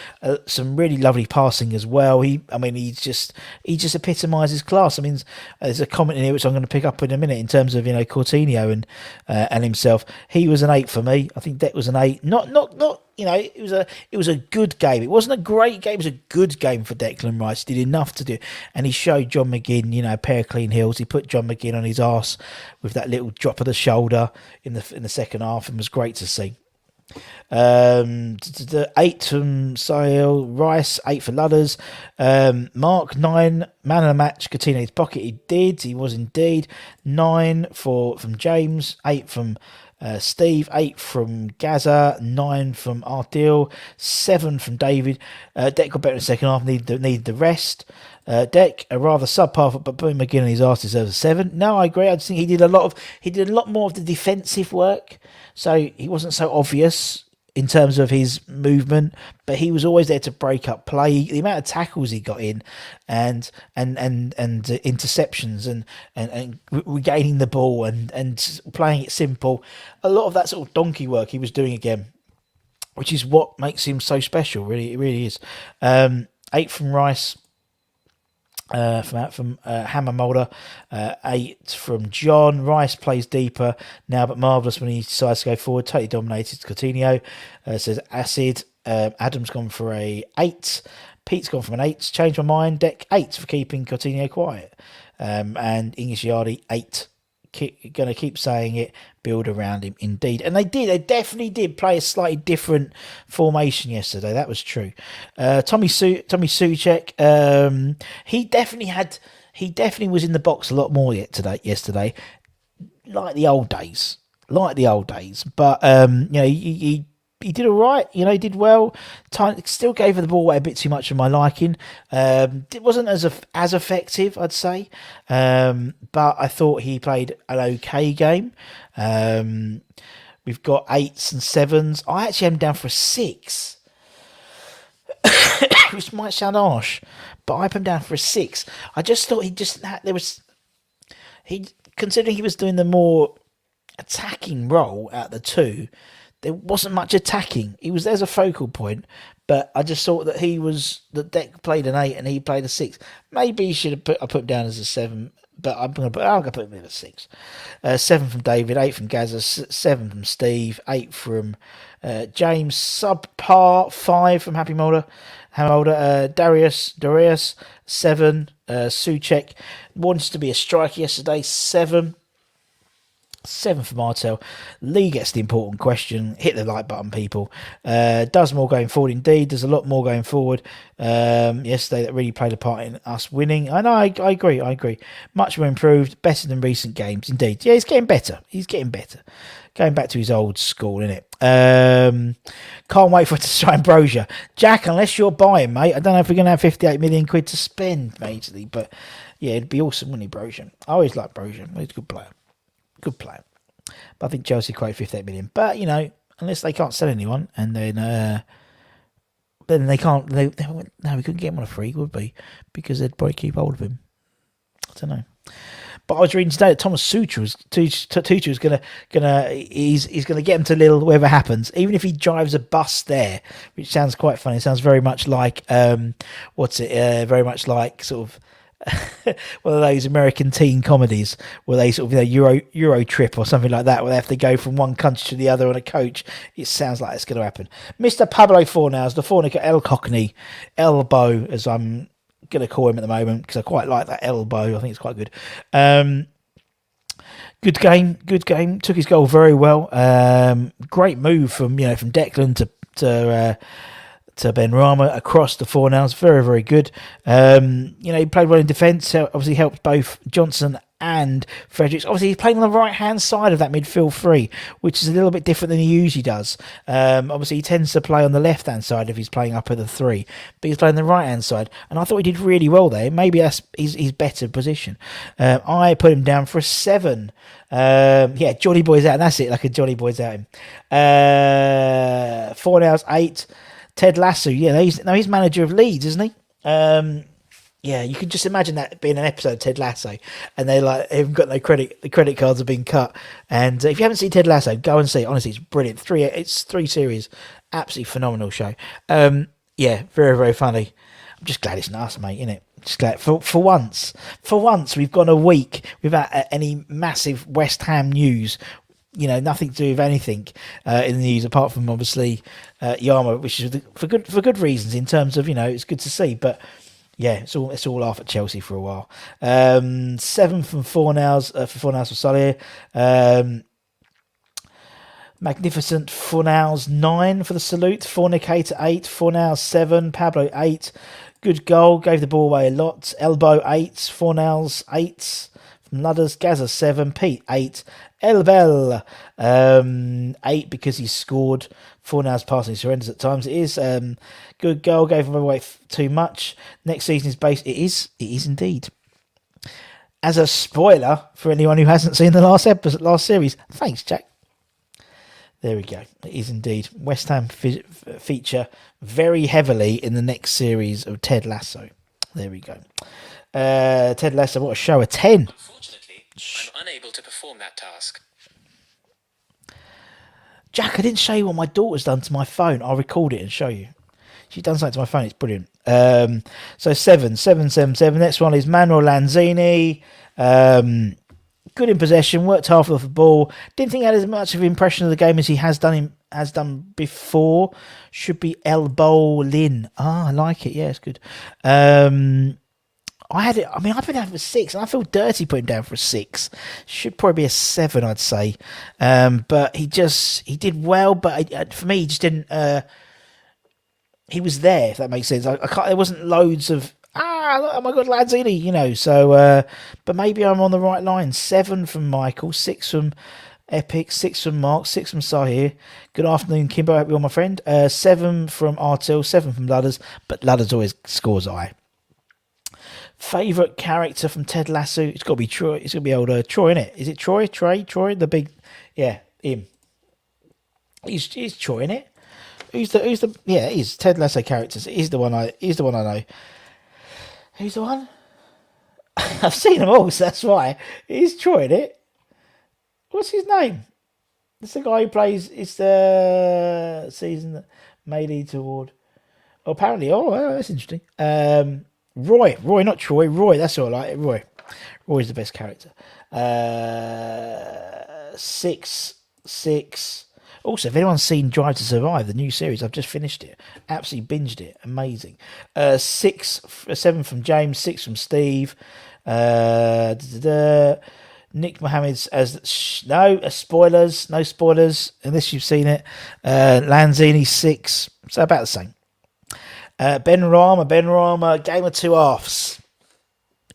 some really lovely passing as well. He just epitomises class. There's a comment in here which I'm going to pick up in a minute in terms of Coutinho and himself. He was an 8 for me. I think Deck was an 8. Not. It was a good game. It wasn't a great game. It was a good game for Declan Rice. He did enough to do, and he showed John McGinn, a pair of clean heels. He put John McGinn on his arse with that little drop of the shoulder in the second half, and was great to see. 8 from Sahil, Rice, 8 for Ludders. Mark, 9, man of the match, Coutinho's pocket. He did. He was indeed. 9 from James, 8 from Steve, 8 from Gaza, 9 from Ardil, 7 from David. Deck got better in the second half, needed the rest. Deck, a rather subpar, but putting McGinn on his arse deserves a 7. No, I agree. I just think he did a lot more of the defensive work, so he wasn't so obvious in terms of his movement, but he was always there to break up play. The amount of tackles he got in, and interceptions, and regaining the ball, and playing it simple. A lot of that sort of donkey work he was doing again, which is what makes him so special. Really, it really is. 8 from Rice. From Hammer Mulder, 8 from John. Rice plays deeper now, but marvellous when he decides to go forward. Totally dominated Coutinho. Says Acid. Adam's gone for a 8. Pete's gone from an 8. Changed my mind. Deck 8 for keeping Coutinho quiet. And English Yardie 8. Going to keep saying it. Build around him, indeed, and they did. They definitely did play a slightly different formation yesterday. That was true. Tommy Souček. He definitely was in the box a lot more yesterday, like the old days. But he did all right. He did well. Still gave her the ball away a bit too much for my liking. It wasn't as effective, I'd say. But I thought he played an okay game. We've got 8s and 7s. I actually had him down for a 6, which might sound harsh, but I put him down for a 6. I just thought considering he was doing the more attacking role out of the two, there wasn't much attacking. He was there as a focal point, but I just thought that the deck played an 8 and he played a 6. Maybe he should have put him down as a 7, but I'm gonna put him in a 6. 7 from David, 8 from Gaza, 7 from Steve, 8 from James, subpar, 5 from Happy Molder, Darius, 7, Suchek wants to be a striker yesterday, 7 for Martel. Lee gets the important question. Hit the like button, people. Does more going forward indeed. There's a lot more going forward yesterday that really played a part in us winning. I know, I agree. Much more improved, better than recent games, indeed. Yeah, he's getting better. Going back to his old school, innit? Can't wait for it to sign Brozier. Jack, unless you're buying, mate, I don't know if we're going to have 58 million quid to spend, majorly, but yeah, it'd be awesome, wouldn't he, Brozier? I always like Brozier. He's a good player. But I think Chelsea quote 58 million. But, unless they can't sell anyone, and then they can't. We couldn't get him on a free, would we? Because they'd probably keep hold of him. I don't know. But I was reading today that Thomas Tuchel was gonna get him to Lille, whatever happens, even if he drives a bus there, which sounds quite funny. It sounds very much like very much like sort of one of those American teen comedies where they sort of Euro trip or something like that, where they have to go from one country to the other on a coach. It sounds like it's going to happen. Mr. Pablo Fornals, the Fornica El Cockney, Elbow, as I'm going to call him at the moment, because I quite like that elbow. I think it's quite good. Good game. Took his goal very well. Great move from Declan to Ben Rama across the Fornals. Very, very good. He played well in defence. Obviously helped both Johnson and Fredericks. Obviously he's playing on the right-hand side of that midfield three, which is a little bit different than he usually does. Obviously he tends to play on the left-hand side if he's playing up at the 3, but he's playing the right-hand side, and I thought he did really well there. Maybe that's his better position. I put him down for a 7. Johnny Boy's out, and that's it, like a Johnny Boy's out him. 4 8. Ted Lasso, he's manager of Leeds, isn't he? You can just imagine that being an episode of Ted Lasso, and they haven't got no credit. The credit cards have been cut, and if you haven't seen Ted Lasso, go and see it. Honestly, it's brilliant. It's 3 series, absolutely phenomenal show. Very, very funny. I'm just glad it's us, mate, innit? Just glad for once we've gone a week without any massive West Ham news. Nothing to do with anything in the news apart from obviously Yama, which is for good reasons in terms of it's good to see. But yeah, it's all off at Chelsea for a while. 7 from Fornals for Solier. Magnificent Fornals 9 for the salute. Fornicator 8. Fornals 7. Pablo 8. Good goal. Gave the ball away a lot. Elbow 8. Fornals 8. From Ludders. Gaza 7. Pete 8. Elbel 8 because he scored. Fornals passing surrenders at times. It is good goal. Gave him away too much. Next season is based. It is indeed. As a spoiler for anyone who hasn't seen the last series, thanks, Jack. There we go. It is indeed. West Ham feature very heavily in the next series of Ted Lasso. There we go. Ted Lasso, what a show. A 10. Unfortunately, I'm unable to perform that task. Jack, I didn't show you what my daughter's done to my phone. I'll record it and show you. She's done something to my phone. It's brilliant. So 7. Next one is Manuel Lanzini. Good in possession. Worked half off the ball. Didn't think he had as much of an impression of the game as he has done before. Should be elbow Lin. I like it. Yeah, it's good. I put him down for a 6, and I feel dirty putting him down for a 6. Should probably be a 7, I'd say. But he did well, but for me, he just didn't. He was there, if that makes sense. There wasn't loads of oh my god, Lanzini, So, but maybe I'm on the right line. 7 from Michael, 6 from Epic, 6 from Mark, 6 from Sahir. Good afternoon, Kimbo. I hope you're my friend. 7 from Artil, 7 from Ludders, but Ludders always scores high. Favourite character from Ted Lasso? It's got to be Troy. It's got to be old Troy, innit? Is it Troy? Troy? The big... Yeah, him. He's Troy in it. Who's the? Yeah, he's Ted Lasso characters. He's the one I know. Who's the one? I've seen them all, so that's why. He's Troy in it. What's his name? It's the guy who plays. It's the season that made it award. Oh, apparently, well, that's interesting. Roy, not Troy. Roy, that's all right. Roy's the best character. 6. Also, if anyone's seen Drive to Survive, the new series, I've just finished it. Absolutely binged it. Amazing. 7 from James, 6 from Steve. Nick Mohammed's as no spoilers, unless you've seen it. Lanzini 6, so about the same. Ben Rama, game of two halves.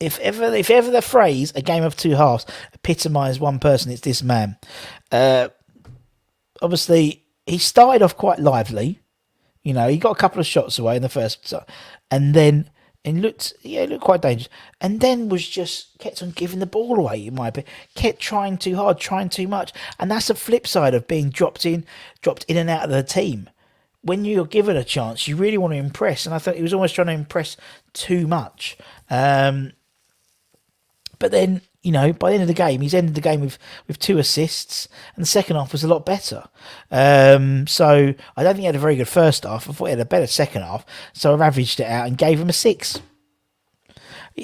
If ever the phrase "a game of two halves" epitomised one person, it's this man. Obviously, he started off quite lively. You know, he got a couple of shots away in the first, and then looked quite dangerous. And then kept on giving the ball away. In my opinion, kept trying too hard, trying too much, and that's the flip side of being dropped in and out of the team. When you're given a chance, you really want to impress, and I thought he was almost trying to impress too much. But then, you know, by the end of the game, he's ended the game with 2 assists, and the second half was a lot better. So I don't think he had a very good first half. I thought he had a better second half, so I've averaged it out and gave him a 6.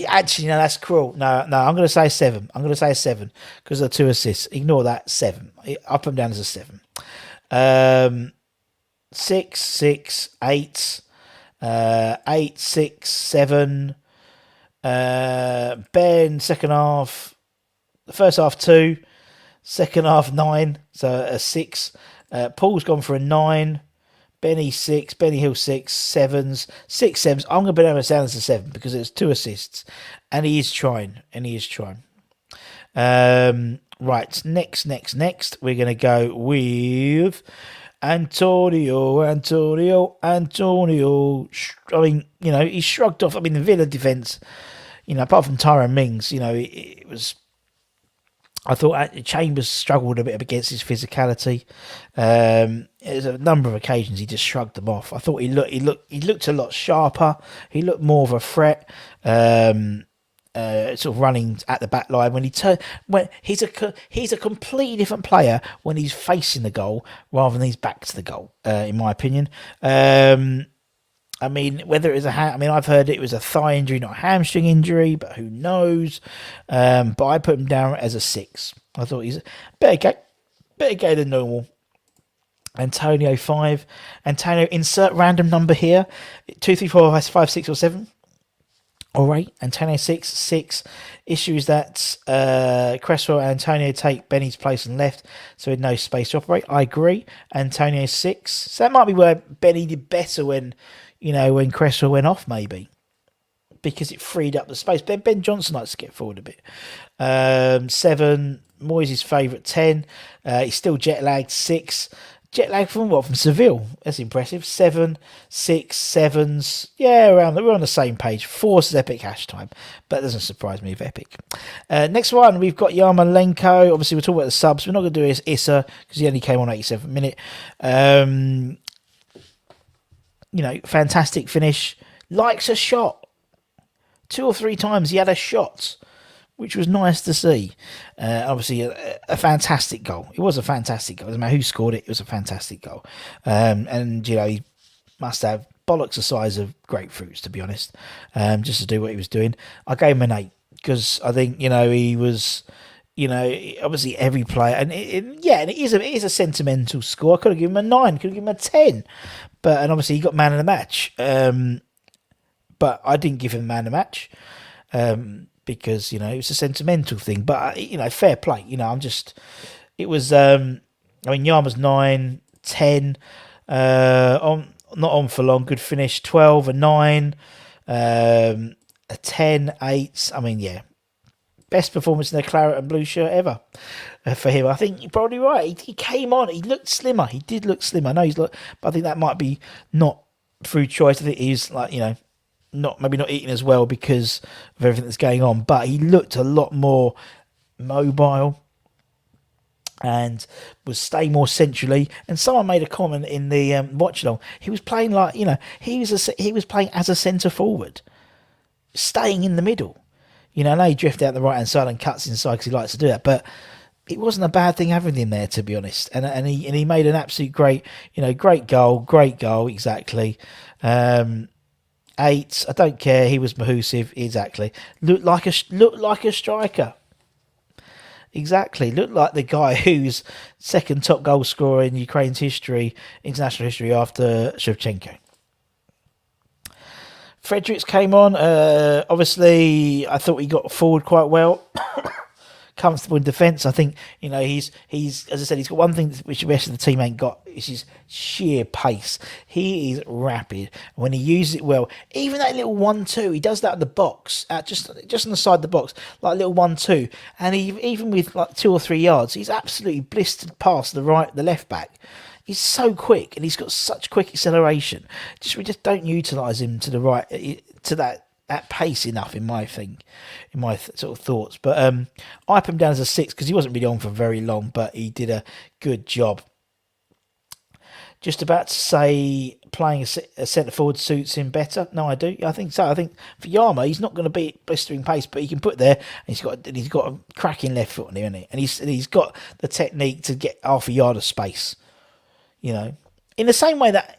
Actually, no, that's cruel. No, I'm going to say 7. I'm going to say 7 because of the 2 assists. Ignore that, 7. I'll put him down as a 7. 6, 8, 8, 6, 7. Ben, second half, the first half 2, second half 9, so a 6. Paul's gone for a 9. Benny 6, Benny Hill 6, 7s, 6 7s. I'm going to put him down as a 7 because it's 2 assists, and he is trying. Right, next, we're going to go with Antonio. I mean, you know, he shrugged off. I mean, the Villa defence, you know, apart from Tyrone Mings, you know, it was. I thought Chambers struggled a bit against his physicality. There's a number of occasions he just shrugged them off. I thought he looked a lot sharper. He looked more of a threat. Sort of running at the back line when he's a completely different player when he's facing the goal rather than he's back to the goal. In my opinion, I mean, whether it was I've heard it was a thigh injury, not a hamstring injury, but who knows? But I put him down as a 6. I thought he's a better game than normal. Antonio 5. Antonio, insert random number here. 2, 3, 4, 5, 6, or 7. All right, Antonio 6. Issue is that Cresswell and Antonio take Benny's place on left, so he had no space to operate. I agree. Antonio 6. So that might be where Benny did better when Cresswell went off, maybe, because it freed up the space. Ben Johnson likes to get forward a bit. 7. Moyes' favourite 10. He's still jet lagged. 6. Jet lag from what? From Seville. That's impressive. 7, 6, 7s. Yeah, we're on the same page. 4 is epic hash time, but it doesn't surprise me if epic. Next one, we've got Yarmolenko. Obviously, we're talking about the subs. We're not going to do his Issa because he only came on 87th minute. Fantastic finish. Likes a shot. 2 or 3 times he had a shot, which was nice to see. Obviously, a fantastic goal. It was a fantastic goal. Doesn't matter who scored it, it was a fantastic goal. And he must have bollocks the size of grapefruits, to be honest, just to do what he was doing. I gave him an 8 because I think, he was, obviously every player. And it is a sentimental score. I could have given him a 9, could have given him a 10. And obviously he got man of the match. But I didn't give him man of the match. Because, it was a sentimental thing. But, fair play. It was, Yarma's 9, 10, not on for long, good finish, 12, a 9, a 10, 8. Best performance in the claret and blue shirt ever for him. I think you're probably right. He came on, he looked slimmer. He did look slimmer. I know but I think that might be not through choice. I think he's not eating as well because of everything that's going on, but he looked a lot more mobile. and was stay more centrally. And someone made a comment in the watch along. He was playing like, he was playing as a centre forward, staying in the middle. I know he drifted out the right hand side and cuts inside because he likes to do that, but it wasn't a bad thing having him there, to be honest. And he made an absolute great goal, exactly. 8. I don't care. He was Mahusiv, exactly. Looked like a striker. Exactly. Looked like the guy who's second top goal scorer in Ukraine's international history after Shevchenko. Fredericks came on. Obviously, I thought he got forward quite well. Comfortable in defence. I think, he's as I said, he's got one thing which the rest of the team ain't got, is his sheer pace. He is rapid. When he uses it well, even that little 1-2, he does that at the box, just on the side of the box, like a little 1-2. And even with like 2 or 3 yards, he's absolutely blistered past the left back. He's so quick and he's got such quick acceleration. We just don't utilise him to the right, to that pace enough in my sort of thoughts. But I put him down as a 6 because he wasn't really on for very long, but he did a good job. Just about to say playing a centre forward suits him better. No, I do. I think so. I think for Yama, he's not going to be blistering pace, but he can put there. And he's got a cracking left foot on him, hasn't he? And he's got the technique to get half a yard of space. In the same way that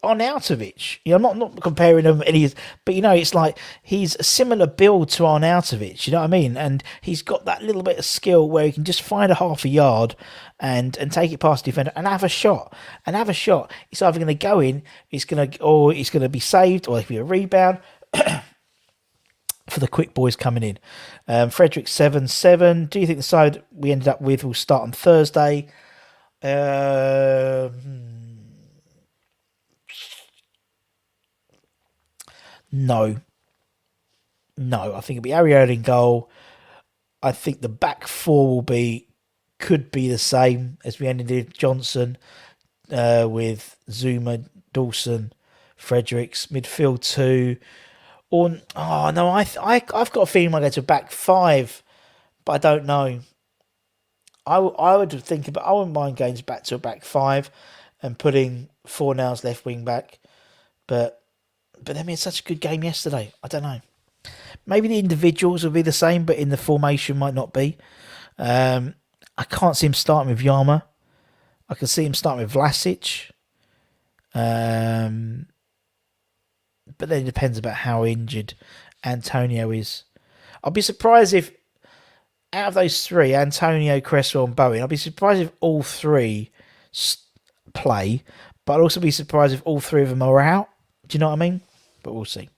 Arnautovic, I'm not comparing them any, but it's like he's a similar build to Arnautovic, you know what I mean? And he's got that little bit of skill where he can just find a half a yard and take it past the defender and have a shot. It's either going to go in, it's going to be saved, or it could be a rebound for the quick boys coming in. Frederick 7-7. Do you think the side we ended up with will start on Thursday? No. I think it'll be Ariel in goal. I think the back four could be the same as we ended with Johnson, with Zuma, Dawson, Fredericks, midfield 2. I've got a feeling I go to back 5, but I don't know. I wouldn't mind going back to a back 5 and putting Fornals left wing back, but then we had such a good game yesterday. I don't know. Maybe the individuals will be the same, but in the formation might not be. I can't see him starting with Yama. I can see him starting with Vlasic. But then it depends about how injured Antonio is. I'll be surprised if, out of those 3, Antonio, Cresswell and Bowen, I'll be surprised if all 3 play, but I'll also be surprised if all 3 of them are out. Do you know what I mean? But we'll see.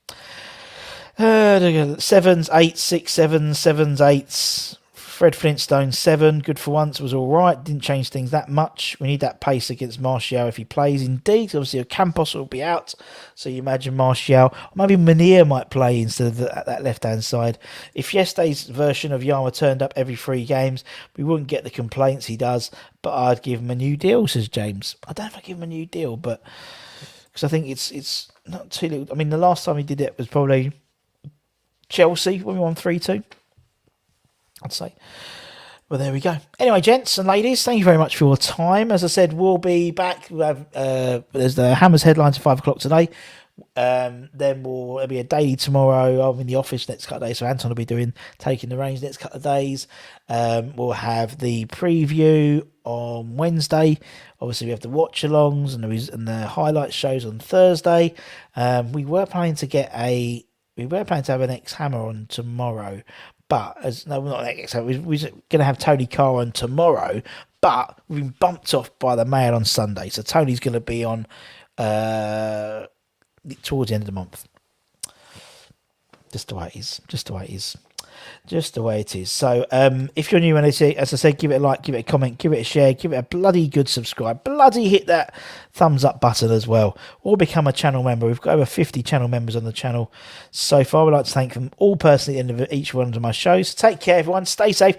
7s, 8s, 6, 7s, 7s, 8s. Fred Flintstone 7, good for once, was all right. Didn't change things that much. We need that pace against Martial if he plays. Indeed, obviously Campos will be out, so you imagine Martial, or maybe Munir might play instead of that left-hand side. If yesterday's version of Yama turned up every 3 games, we wouldn't get the complaints he does, but I'd give him a new deal, says James. I don't know if I'd give him a new deal, but because I think it's not too little. I mean, the last time he did it was probably Chelsea when we won 3-2. I'd say. Well, there we go. Anyway, gents and ladies, thank you very much for your time. As I said, we'll be back. We'll have, there's the Hammers headlines at 5 o'clock today. Then there'll be a daily tomorrow. I'm in the office next couple of days, so Anton will be taking the reins next couple of days. We'll have the preview on Wednesday. Obviously, we have the watch-alongs and the highlight shows on Thursday. We were planning to have an ex-Hammer on tomorrow. But we're not we're going to have Tony Carr on tomorrow, but we've been bumped off by the Mail on Sunday. So Tony's going to be on towards the end of the month. Just the way it is. Just the way it is. So if you're new, and as I said, give it a like, give it a comment, give it a share, give it a bloody good subscribe. Bloody hit that thumbs up button as well. Or become a channel member. We've got over 50 channel members on the channel so far. We'd like to thank them all personally at the end of each one of my shows. Take care, everyone. Stay safe.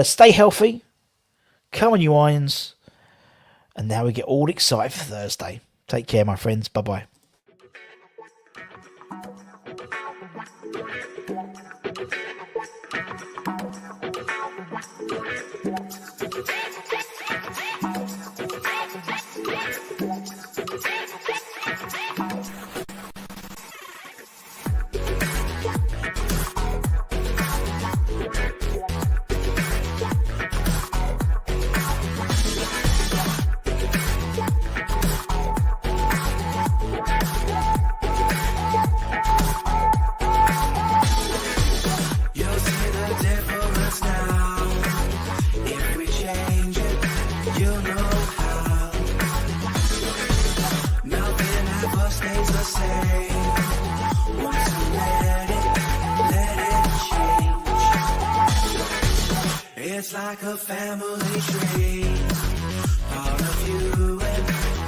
Stay healthy. Come on, you irons. And now we get all excited for Thursday. Take care, my friends. Bye-bye. Yeah. It's like a family tree, part of you and